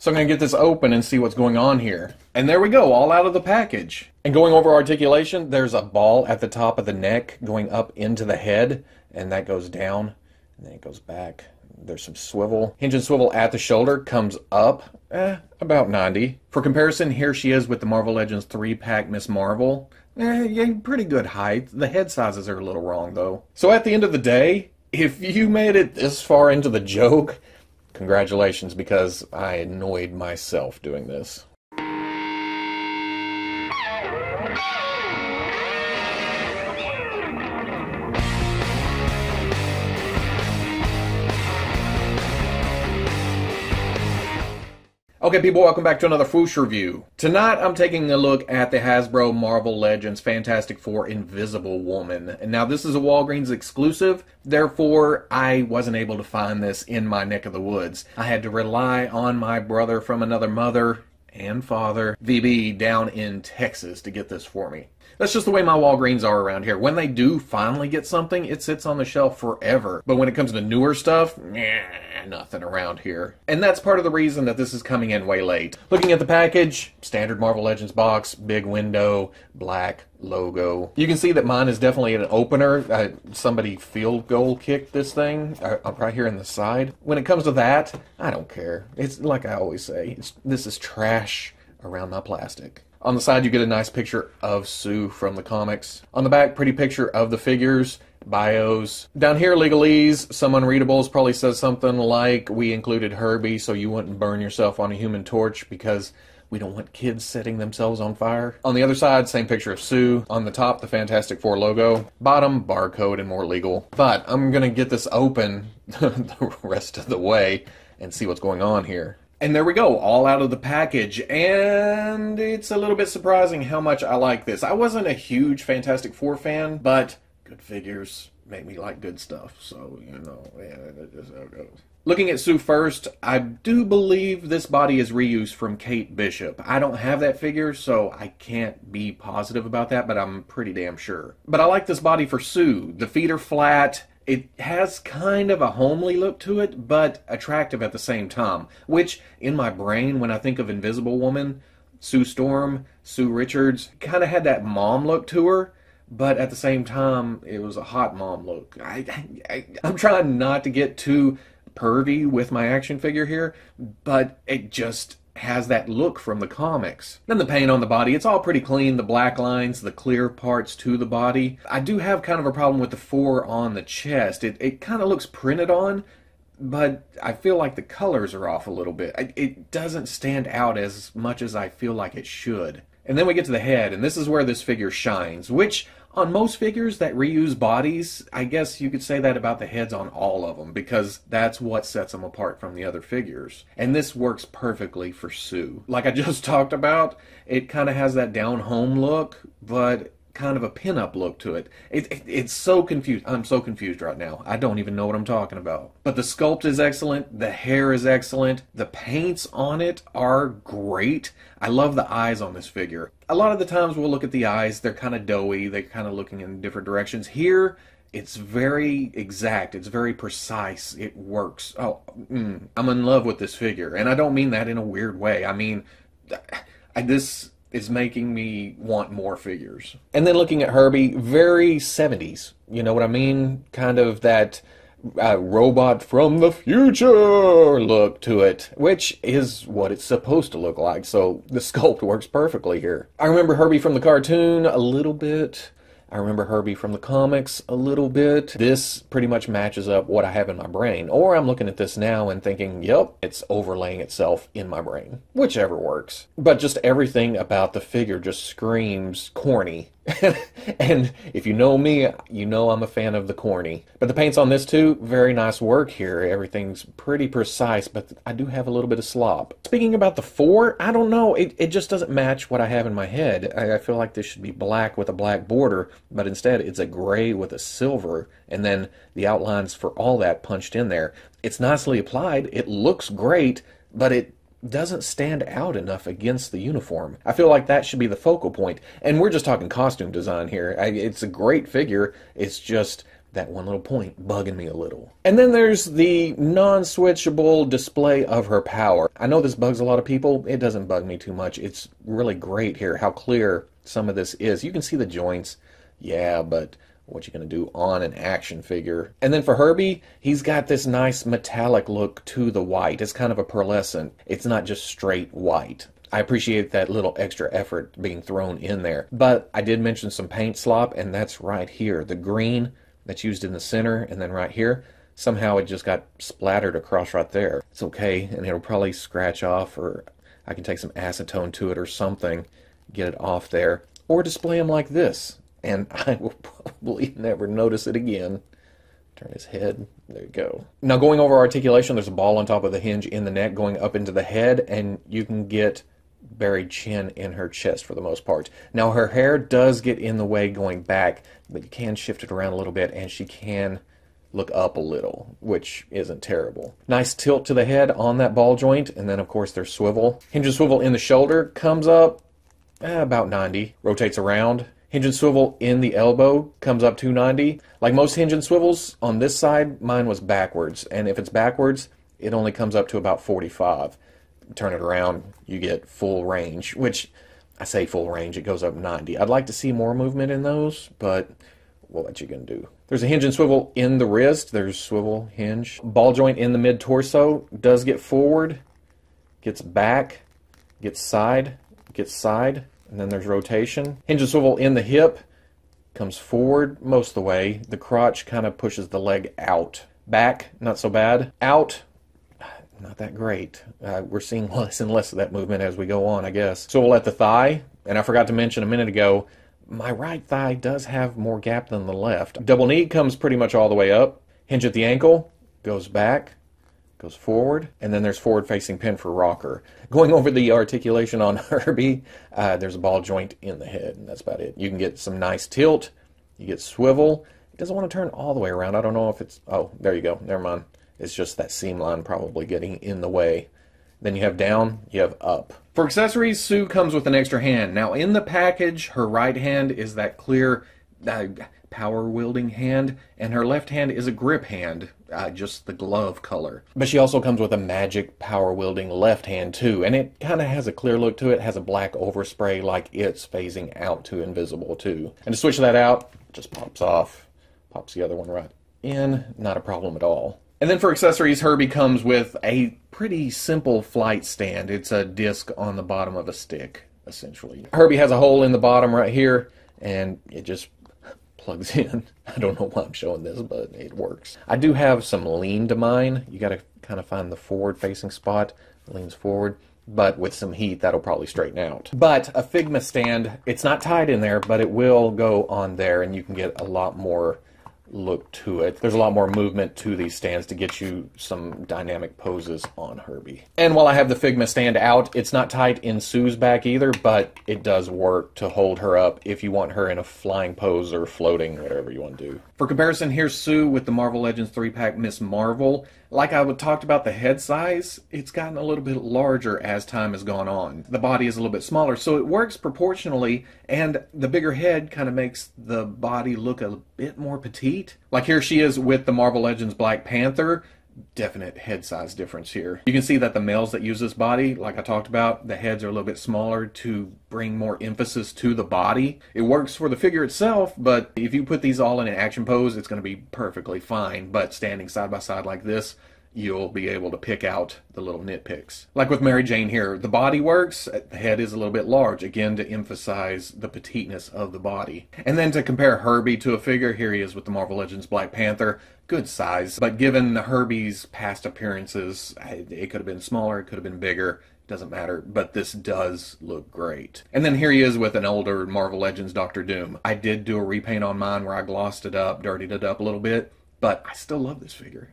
So I'm going to get this open and see what's going on here. And there we go, all out of the package. And going over articulation, there's a ball at the top of the neck going up into the head, and that goes down, and then it goes back. There's some swivel. Hinge and swivel at the shoulder, comes up, about 90. For comparison, here she is with the Marvel Legends 3-pack Miss Marvel. Yeah, pretty good height. The head sizes are a little wrong, though. So at the end of the day, if you made it this far into the joke, congratulations, because I annoyed myself doing this. Okay, people, welcome back to another Fwoosh review. Tonight, I'm taking a look at the Hasbro Marvel Legends Fantastic Four Invisible Woman. And now, this is a Walgreens exclusive, therefore, I wasn't able to find this in my neck of the woods. I had to rely on my brother from another mother and father, VB, down in Texas to get this for me. That's just the way my Walgreens are around here. When they do finally get something, it sits on the shelf forever. But when it comes to newer stuff, nothing around here. And that's part of the reason that this is coming in way late. Looking at the package, standard Marvel Legends box, big window, black logo. You can see that mine is definitely an opener. Somebody field goal kicked this thing right here in the side. When it comes to that, I don't care. It's like I always say, this is trash around my plastic. On the side, you get a nice picture of Sue from the comics. On the back, pretty picture of the figures, bios. Down here, legalese, some unreadables, probably says something like, we included HERBIE so you wouldn't burn yourself on a human torch because we don't want kids setting themselves on fire. On the other side, same picture of Sue. On the top, the Fantastic Four logo. Bottom, barcode and more legal. But I'm going to get this open the rest of the way and see what's going on here. And there we go, all out of the package, and it's a little bit surprising how much I like this. I wasn't a huge Fantastic Four fan, but good figures make me like good stuff, so, you know, yeah, that's just how it goes. Looking at Sue first, I do believe this body is reused from Kate Bishop. I don't have that figure, so I can't be positive about that, but I'm pretty damn sure. But I like this body for Sue. The feet are flat. It has kind of a homely look to it, but attractive at the same time. Which, in my brain, when I think of Invisible Woman, Sue Storm, Sue Richards, kind of had that mom look to her, but at the same time, it was a hot mom look. I'm trying not to get too pervy with my action figure here, but it just has that look from the comics. Then the paint on the body, it's all pretty clean, the black lines, the clear parts to the body. I do have kind of a problem with the 4 on the chest. It kind of looks printed on, but I feel like the colors are off a little bit. It doesn't stand out as much as I feel like it should. And then we get to the head, and this is where this figure shines, which on most figures that reuse bodies, I guess you could say that about the heads on all of them, because that's what sets them apart from the other figures. And this works perfectly for Sue. Like I just talked about, it kind of has that down-home look, but kind of a pin-up look to it. It's so confused. I'm so confused right now. I don't even know what I'm talking about. But the sculpt is excellent. The hair is excellent. The paints on it are great. I love the eyes on this figure. A lot of the times we'll look at the eyes. They're kind of doughy. They're kind of looking in different directions. Here, it's very exact. It's very precise. It works. Oh, I'm in love with this figure. And I don't mean that in a weird way. I mean, this is making me want more figures. And then looking at HERBIE, very 70s. You know what I mean? Kind of that robot from the future look to it, which is what it's supposed to look like. So the sculpt works perfectly here. I remember HERBIE from the cartoon a little bit. I remember HERBIE from the comics a little bit. This pretty much matches up what I have in my brain. Or I'm looking at this now and thinking, yep, it's overlaying itself in my brain. Whichever works. But just everything about the figure just screams corny. And if you know me, you know I'm a fan of the corny. But the paint's on this too, very nice work here. Everything's pretty precise, but I do have a little bit of slop. Speaking about the 4, I don't know, it just doesn't match what I have in my head. I feel like this should be black with a black border, but instead it's a gray with a silver, and then the outlines for all that punched in there. It's nicely applied, it looks great, but it doesn't stand out enough against the uniform. I feel like that should be the focal point. And we're just talking costume design here. It's a great figure. It's just that one little point bugging me a little. And then there's the non-switchable display of her power. I know this bugs a lot of people. It doesn't bug me too much. It's really great here how clear some of this is. You can see the joints. Yeah, but what you gonna do on an action figure? And then for Herbie, he's got this nice metallic look to the white. It's kind of a pearlescent. It's not just straight white. I appreciate that little extra effort being thrown in there. But I did mention some paint slop, and that's right here. The green that's used in the center, and then right here, somehow it just got splattered across right there. It's okay, and it'll probably scratch off, or I can take some acetone to it or something, get it off there, or display them like this, and I will probably never notice it again. Turn his head. There you go. Now going over articulation, there's a ball on top of the hinge in the neck going up into the head, and you can get buried chin in her chest for the most part. Now her hair does get in the way going back, but you can shift it around a little bit, and she can look up a little, which isn't terrible. Nice tilt to the head on that ball joint, and then of course there's swivel. Hinge and swivel in the shoulder comes up about 90, rotates around. Hinge and swivel in the elbow comes up to 90. Like most hinge and swivels on this side, mine was backwards, and if it's backwards, it only comes up to about 45. Turn it around, you get full range, which I say full range, it goes up 90. I'd like to see more movement in those, but what you gonna do? There's a hinge and swivel in the wrist. There's swivel, hinge. Ball joint in the mid-torso does get forward, gets back, gets side, and then there's rotation. Hinge and swivel in the hip, comes forward most of the way. The crotch kind of pushes the leg out. Back, not so bad. Out, not that great. We're seeing less and less of that movement as we go on, I guess. So we'll at the thigh, and I forgot to mention a minute ago, my right thigh does have more gap than the left. Double knee comes pretty much all the way up. Hinge at the ankle, goes back, goes forward, and then there's forward-facing pin for rocker. Going over the articulation on Herbie, there's a ball joint in the head, and that's about it. You can get some nice tilt, you get swivel. It doesn't want to turn all the way around. I don't know if it's, oh, there you go, never mind. It's just that seam line probably getting in the way. Then you have down, you have up. For accessories, Sue comes with an extra hand. Now in the package, her right hand is that clear power-wielding hand, and her left hand is a grip hand, just the glove color. But she also comes with a magic power-wielding left hand too, and it kind of has a clear look to it, has a black overspray like it's phasing out to invisible too. And to switch that out, it just pops off, pops the other one right in, not a problem at all. And then for accessories, Herbie comes with a pretty simple flight stand. It's a disc on the bottom of a stick, essentially. Herbie has a hole in the bottom right here, and it just plugs in. I don't know why I'm showing this, but it works. I do have some lean to mine. You got to kind of find the forward-facing spot. It leans forward, but with some heat, that'll probably straighten out. But a Figma stand, it's not tied in there, but it will go on there, and you can get a lot more look to it. There's a lot more movement to these stands to get you some dynamic poses on Herbie. And while I have the Figma stand out, it's not tight in Sue's back either, but it does work to hold her up if you want her in a flying pose or floating, whatever you want to do. For comparison, here's Sue with the Marvel Legends 3-pack Miss Marvel. Like I talked about the head size, it's gotten a little bit larger as time has gone on. The body is a little bit smaller, so it works proportionally, and the bigger head kind of makes the body look a bit more petite. Like here she is with the Marvel Legends Black Panther. Definite head size difference here. You can see that the males that use this body, like I talked about, the heads are a little bit smaller to bring more emphasis to the body. It works for the figure itself, but if you put these all in an action pose, it's going to be perfectly fine. But standing side by side like this, you'll be able to pick out the little nitpicks. Like with Mary Jane here, the body works, the head is a little bit large, again to emphasize the petiteness of the body. And then to compare Herbie to a figure, here he is with the Marvel Legends Black Panther. Good size, but given Herbie's past appearances, it could have been smaller, it could have been bigger, doesn't matter, but this does look great. And then here he is with an older Marvel Legends Dr. Doom. I did do a repaint on mine where I glossed it up, dirtied it up a little bit, but I still love this figure.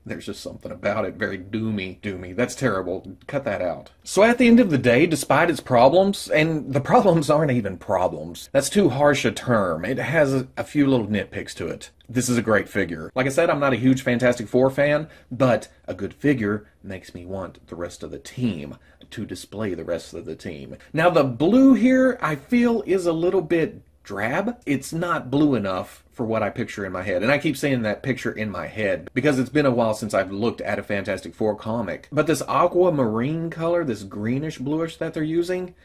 There's just something about it, very doomy. That's terrible. Cut that out. So at the end of the day, despite its problems, and the problems aren't even problems, that's too harsh a term. It has a few little nitpicks to it. This is a great figure. Like I said, I'm not a huge Fantastic Four fan, but a good figure makes me want the rest of the team to display the rest of the team. Now the blue here, I feel is a little bit drab. It's not blue enough for what I picture in my head. And I keep saying that picture in my head because it's been a while since I've looked at a Fantastic Four comic. But this aquamarine color, this greenish bluish that they're using,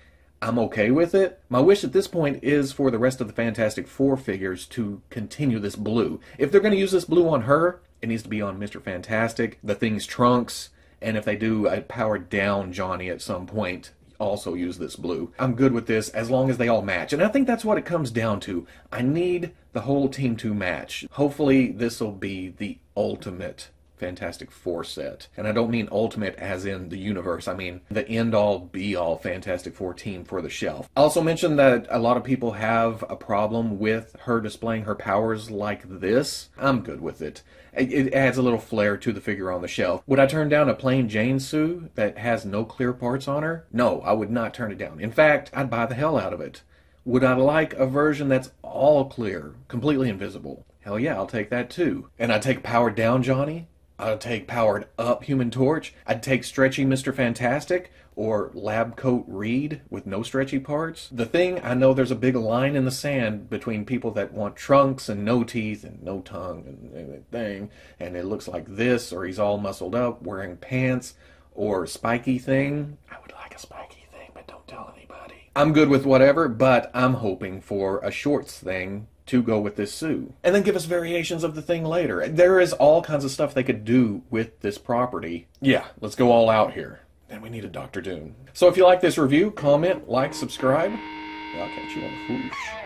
I'm okay with it. My wish at this point is for the rest of the Fantastic Four figures to continue this blue. If they're going to use this blue on her, it needs to be on Mr. Fantastic, the Thing's trunks, and if they do a powered down Johnny at some point, also use this blue. I'm good with this as long as they all match. And I think that's what it comes down to. I need the whole team to match. Hopefully this will be the ultimate Fantastic Four set. And I don't mean ultimate as in the universe. I mean the end-all, be-all Fantastic Four team for the shelf. I also mentioned that a lot of people have a problem with her displaying her powers like this. I'm good with it. It adds a little flair to the figure on the shelf. Would I turn down a plain Jane Sue that has no clear parts on her? No, I would not turn it down. In fact, I'd buy the hell out of it. Would I like a version that's all clear, completely invisible? Hell yeah, I'll take that too. And I'd take powered down Johnny. I'd take powered up Human Torch. I'd take stretchy Mr. Fantastic or lab coat Reed with no stretchy parts. The Thing, I know there's a big line in the sand between people that want trunks and no teeth and no tongue and everything, and it looks like this, or he's all muscled up wearing pants, or Spiky Thing. I would like a Spiky Thing, but don't tell anybody. I'm good with whatever, but I'm hoping for a Shorts Thing to go with this Sue. And then give us variations of the Thing later. There is all kinds of stuff they could do with this property. Yeah, let's go all out here. And we need a Dr. Doom. So if you like this review, comment, like, subscribe. I'll catch you on Fwoosh.